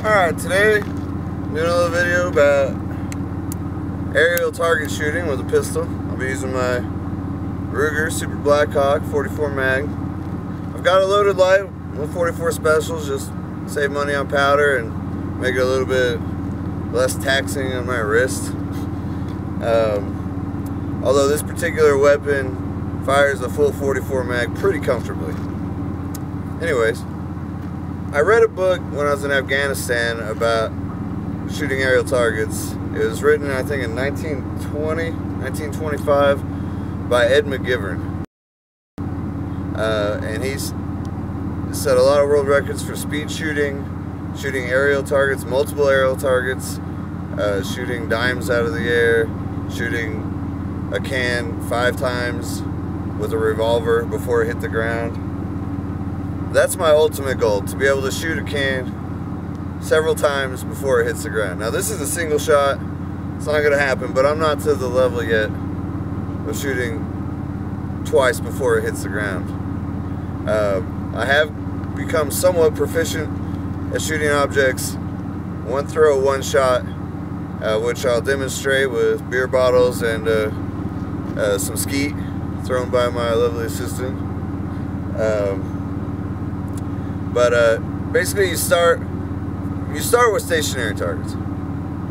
Alright, today I'm doing a little video about aerial target shooting with a pistol. I'll be using my Ruger Super Blackhawk 44 mag. I've got a loaded light with 44 specials, just save money on powder and make it a little bit less taxing on my wrist. Although this particular weapon fires a full 44 mag pretty comfortably. Anyways, I read a book when I was in Afghanistan about shooting aerial targets. It was written, I think, in 1925 by Ed McGivern. And he's set a lot of world records for speed shooting, shooting aerial targets, multiple aerial targets, shooting dimes out of the air, shooting a can 5 times with a revolver before it hit the ground. That's my ultimate goal, to be able to shoot a can several times before it hits the ground. Now this is a single shot, it's not going to happen, but I'm not to the level yet of shooting twice before it hits the ground. I have become somewhat proficient at shooting objects one throw, one shot, which I'll demonstrate with beer bottles and some skeet thrown by my lovely assistant. Basically you start with stationary targets,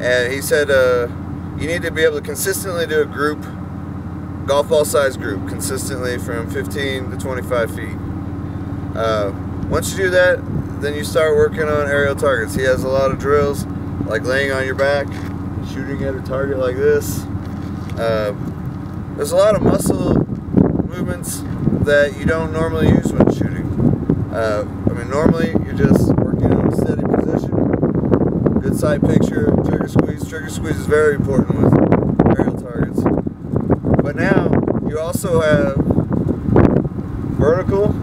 and he said you need to be able to consistently do a group, golf ball size group, consistently from 15 to 25 feet. Once you do that, then you start working on aerial targets. He has a lot of drills, like laying on your back, shooting at a target like this. There's a lot of muscle movements that you don't normally use when shooting. I mean, normally you're just working on a steady position, good sight picture, trigger squeeze. Trigger squeeze is very important with aerial targets. But now you also have vertical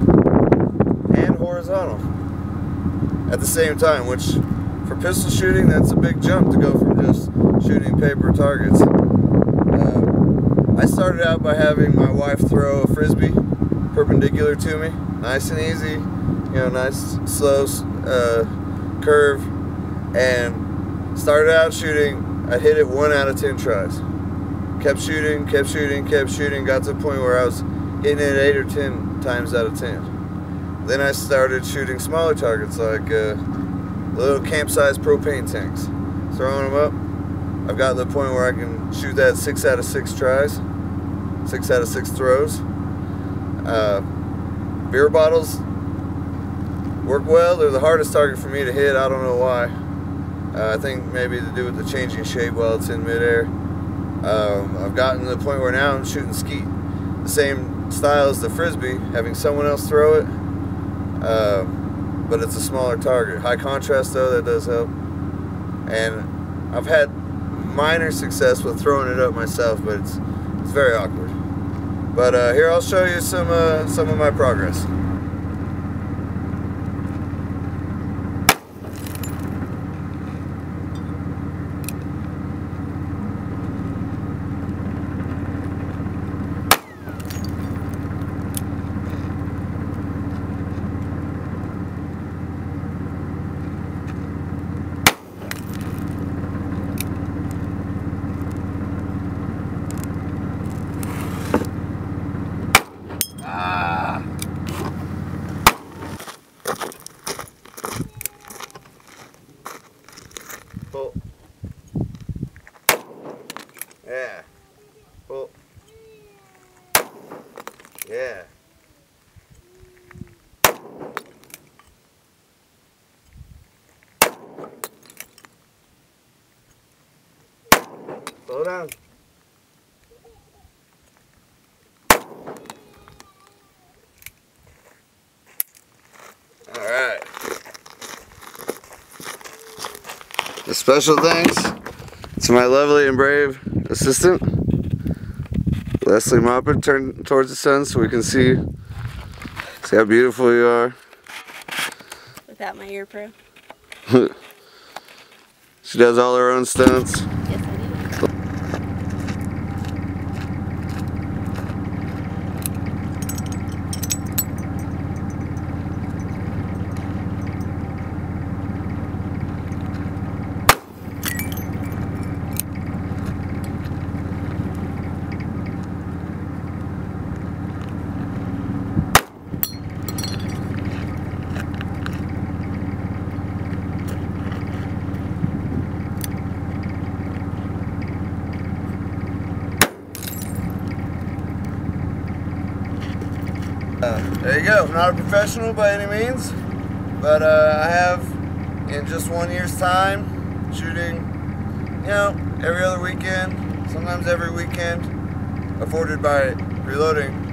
and horizontal at the same time, which for pistol shooting, that's a big jump to go from just shooting paper targets. I started out by having my wife throw a frisbee perpendicular to me, nice and easy, you know, nice slow curve, and started out shooting. I hit it 1 out of 10 tries. Kept shooting, got to the point where I was hitting it 8 or 10 times out of 10. Then I started shooting smaller targets, like little camp-sized propane tanks, throwing them up. I've got to the point where I can shoot that 6 out of 6 tries, 6 out of 6 throws. Beer bottles work well. They're the hardest target for me to hit. I don't know why. I think maybe to do with the changing shape while it's in midair. I've gotten to the point where now I'm shooting skeet, the same style as the frisbee, having someone else throw it, but it's a smaller target. High contrast though, that does help. And I've had minor success with throwing it up myself, but it's very awkward. But here I'll show you some of my progress. Pull. Yeah. Pull. Yeah. Slow down. All right. A special thanks to my lovely and brave assistant, Leslie Maupin. Turn towards the sun so we can see how beautiful you are. Without my ear pro. She does all her own stunts. Yes, I do. There you go. I'm not a professional by any means, but I have, in just 1 year's time, shooting, you know, every other weekend, sometimes every weekend, afforded by reloading.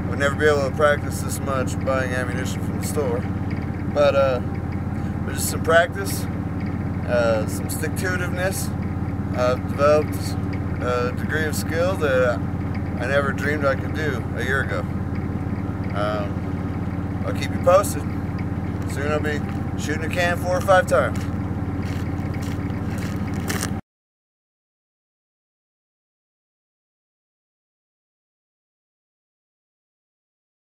Would never be able to practice this much buying ammunition from the store, but just some practice, some stick-to-itiveness. I've developed a degree of skill that I never dreamed I could do a year ago. I'll keep you posted. Soon I'll be shooting a can 4 or 5 times.